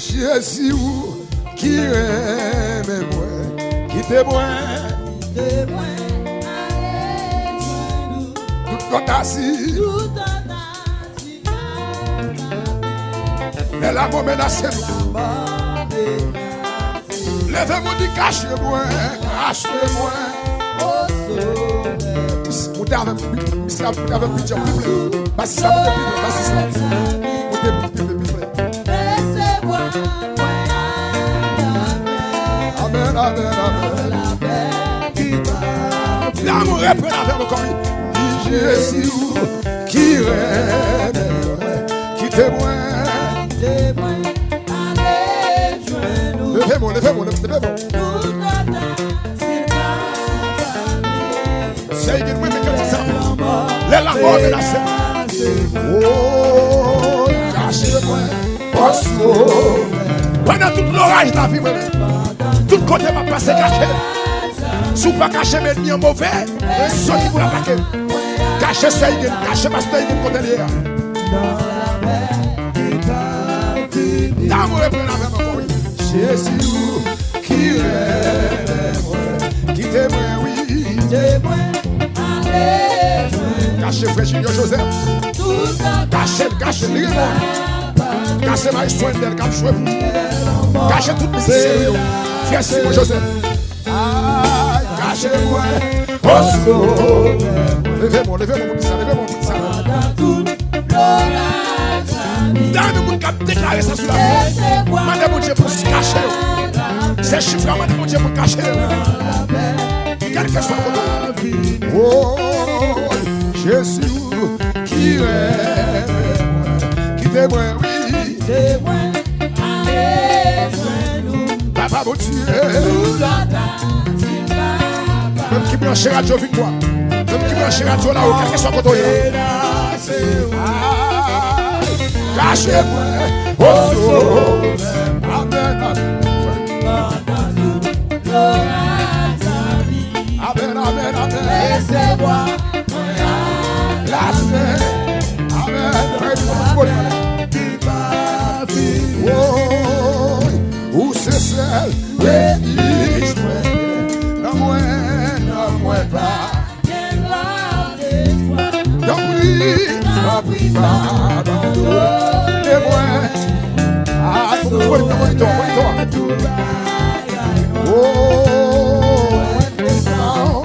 Jésus qui aime moi, qui témoigne. Tout compte assis. Mais la mort menace nous. Levez-moi dit cachez-moi, cachez-moi. Vous avez pitié, parce que ça vous déplaît, parce que ça vous déplaît. Amen, amen, amen. L'amour est plein avec mon corps. Jésus qui rêve, qui témoigne. Levez-moi, levez-moi, levez-moi. C'est une oui, mais quand ça les lambeaux de la scène. Oh, cachez-moi. Pendant tout l'orage de la vie, tout côté m'a passé caché. Si vous ne pas cacher mes ennemis mauvais, sortez pour l'attaquer. Cachez ça, cachez ma stage de côté derrière. L'amour est plein avec moi. Jésus qui rêve, qui témoigne, oui. Cachez frère Junior Joseph. Cachez, cachez, liez-moi. Cachez ma histoire d'elle, cachez vous. Cachez toutes mes histoires. Frère Simon Joseph. Cachez-moi. Levez-moi, levez-moi, levez-moi, dans le monde qui a déclaré ça sur la vie. Mandez mon Dieu pour se cacher. Ces chiffres, mandez mon Dieu pour cacher. Quel que soit votre vie. Oh, Jésus qui rêve, qui témoigne, oui. Papa, mon Dieu. Même qui branche radio avec moi. Même qui branche radio là-haut, quel que soit votre vie. Cachez-moi, oh, amen, amen, amen, amen, laissez-moi la paix, amen, oh, où c'est celle, rédige, non, moi pas, don't prie pas, et moi, ah, monitor. Oh,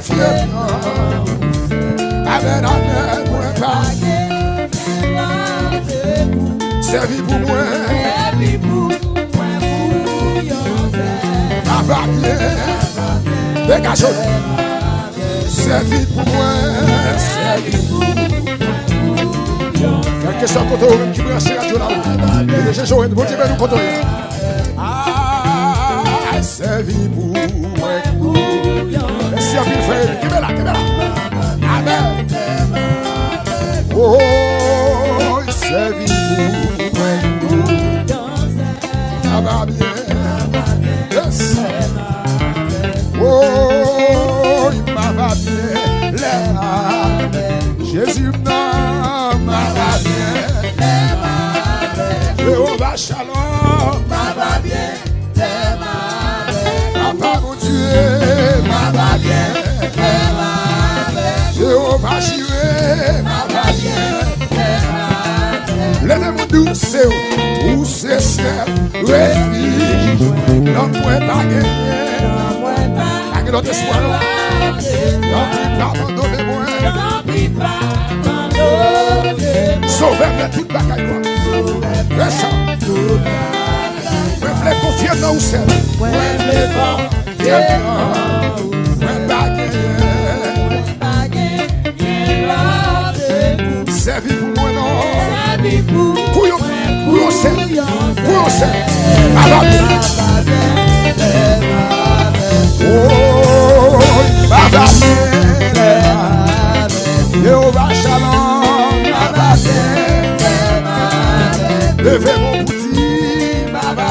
fier, amen, moi pas, servi pour moi, papa bien, dégagez, servi pour moi, servi pour moi. Quel que soit le côté qui me rachète radio là-haut, et les gens vont dire nous côté. Ah, c'est vie pour moi. Merci à vous, frère. Qui est là? Amen. Oh, c'est vie pour moi. Ça va bien. Yes. Oh, il m'a va bien. Jésus m'a va bien. Jéhovah Shalom m'a va bien. Papa mon Dieu m'a va bien. Jéhovah Jireh m'a va bien. Levez-moi douce, où c'est celle, refuge, non point pas gagné. Pas que l'autre espoir, non plus pas abandonnez-moi. Sauvez-moi toute bagaille, moi. Laisse ça. Moi, je vais confier dans où c'est. Moi, je vais confier dans où c'est. Servi pour moi, non. Couillon, c'est. Oh, Baba, Jéhovah Shalom, Baba, levez mon petit, Baba,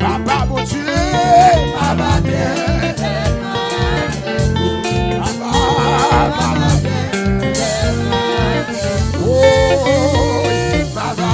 Baba, mon Dieu, Baba, Baba, oh, Baba,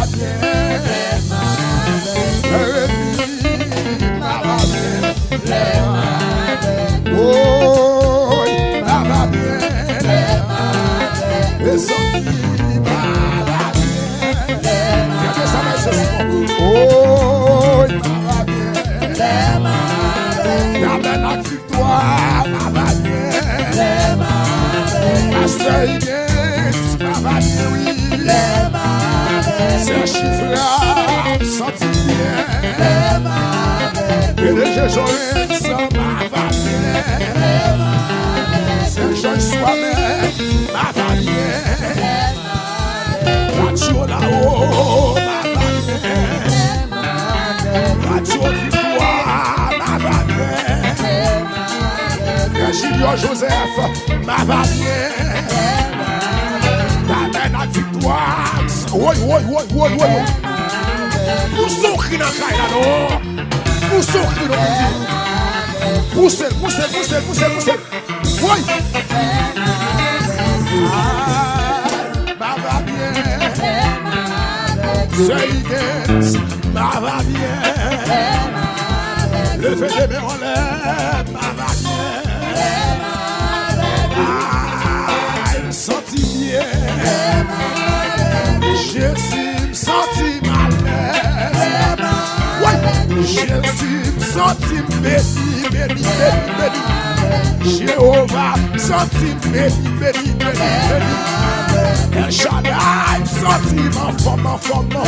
C'est chiffre senti bien. Et les gens ça va bien. C'est jeune soi-même va bien. Radio là-haut va bien. Radio victoire va bien. Julio Joseph va bien. La victoire. Oui. Pour souffrir dans le caille là-dedans. Pour souffrir dans le poussez. Oui. Va bien. C'est va bien. Le fait de mes relèves va bien. Senti bien. Je suis senti mal. Je suis senti béni. Jéhovah senti béni. El Shaddai senti ma forme.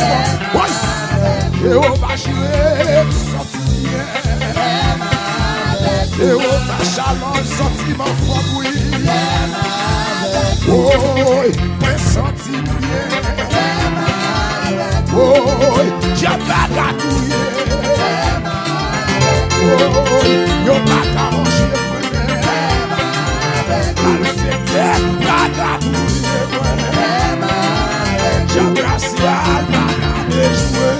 Jéhovah Jireh senti bien. Jéhovah Shalom senti ma forme, oui. Oh, mais senti bien. Oh, j'ai pas gâtouillé. Oh, y'a pas qu'à manger. J'ai pas gâtouillé. J'ai brassé à la déjoué.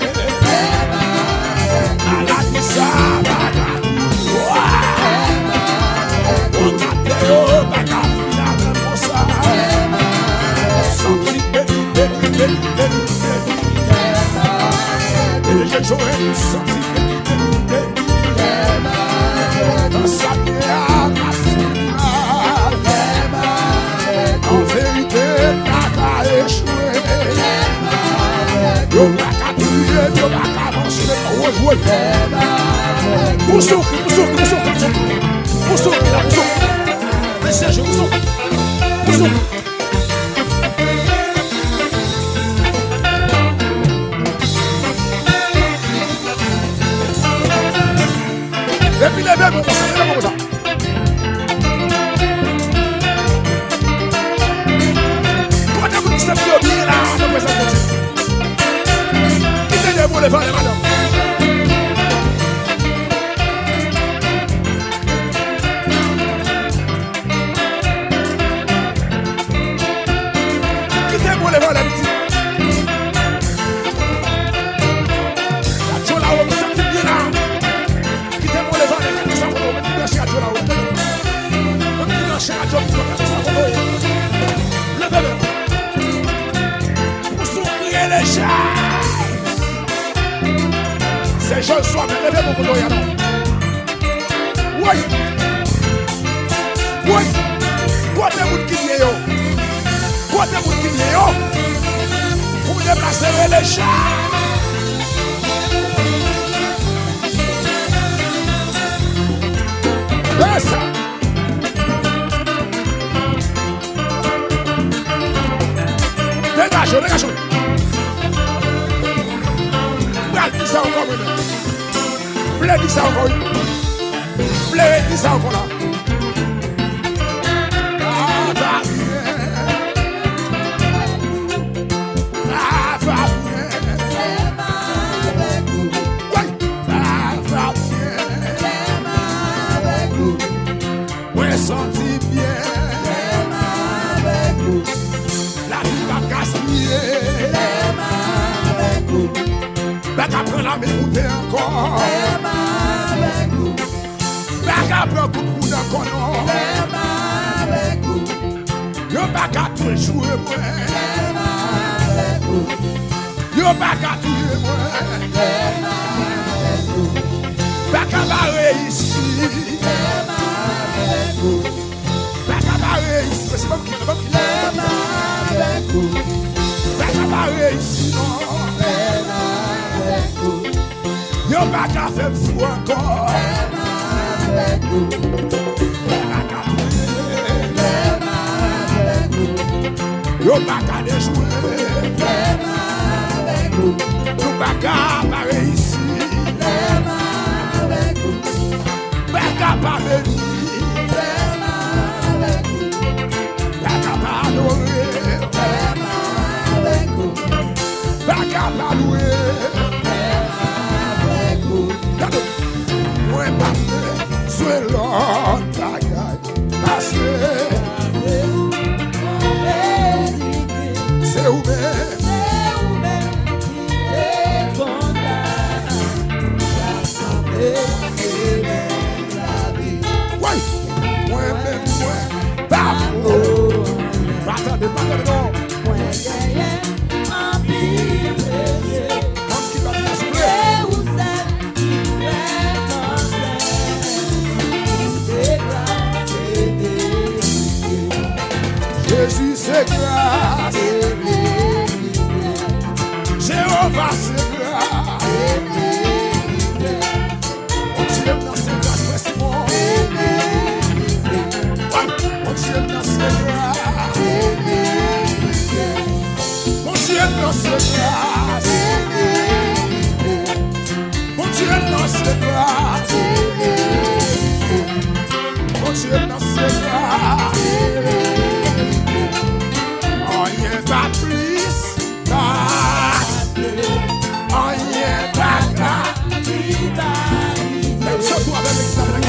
À la dissa, la gâtouillé. On gâte au bagage. Et les gens ont sorti dans sa pierre en vérité, pas qu'à échouer. Yo pas qu'à tuer, yo pas qu'à manger. Oui. Pour souffrir. Mais c'est je vous souffre. Et puis les mêmes, comme ça. Quand vous dites ça, vous dites là, on peut ça. Qui t'aide pour les vents, madame? Qui t'aide pour les vents, la petite? La chola, on peut sentir bien là. Pour sourire les gens. Ces jeunes soient levez mon couteau. Oui. Quoi de vous qui est yo? Pour déplacer les gens. Ça. Dégage. Dis ça encore. Dis ça encore là. Senti bien. La vie va gaspiller. Bac après la m'écouter encore. Bac après beaucoup d'encore non. Yo bac à tout jouer moi. Yo bac à tout moi. Bac à barrer ici. C'est pas qui ici, non. Yo pas qu'à faire fou encore. Yo pas qu'à déjouer. Nous bagarre pas réussi. Bagarre pas béni. Bagarre pas adoré. Bagarre pas loué. Moi pas fait sur l'autre bagarre. Parce que c'est ouvert. Jésus c'est grâce, Jéhovah c'est grâce, on t'aime dans ses grâces, merci mon, on t'aime dans ses grâces, on t'aime dans ses grâces, on t'aime dans ses grâces, on t'aime dans ses grâces. Pas plus, même surtout avec l'exemple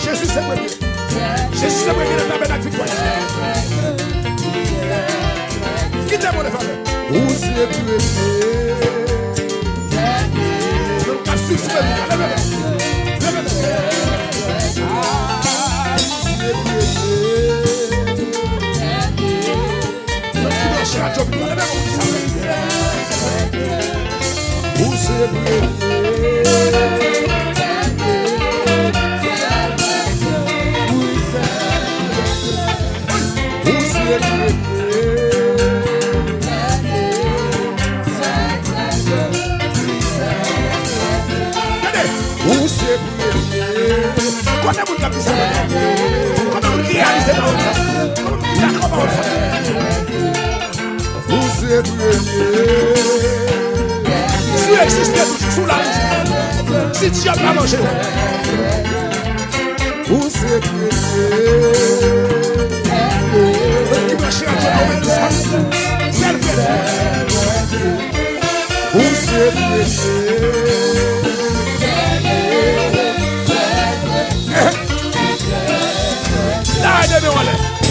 Jésus c'est premier. Jésus c'est premier dans la victoire. Qui t'a mon faveur? Où c'est premier? Donc à succès, levez-le. Ah, c'est premier. Où c'est premier? Où c'est qui a dit ça? Comment vous réalisez ça? Comment vous faites? Vous êtes premier. Si vous existez sous la vie, si Dieu n'a pas mangé, vous êtes premier. Qui va chercher à Dieu, c'est le fait. Vous êtes premier.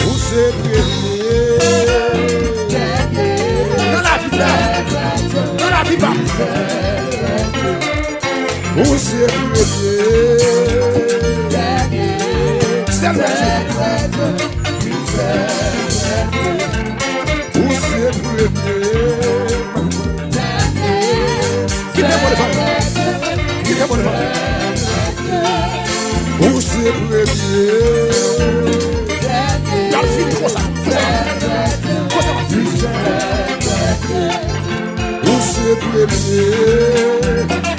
Vous êtes dans la vie, dans la vie, vous êtes c'est le vous êtes quittez-moi le ventre, quittez-moi le ventre. Vous êtes fini comme ça.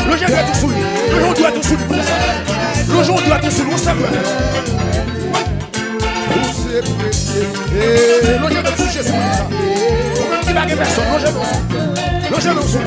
Le jeune doit tout sous lui. Le jeune doit tout sous lui. Le jeune doit tout sous lui. Le jeune doit tout Jésus. On ne dit pas que personne. Le jeune doit tout sous lui.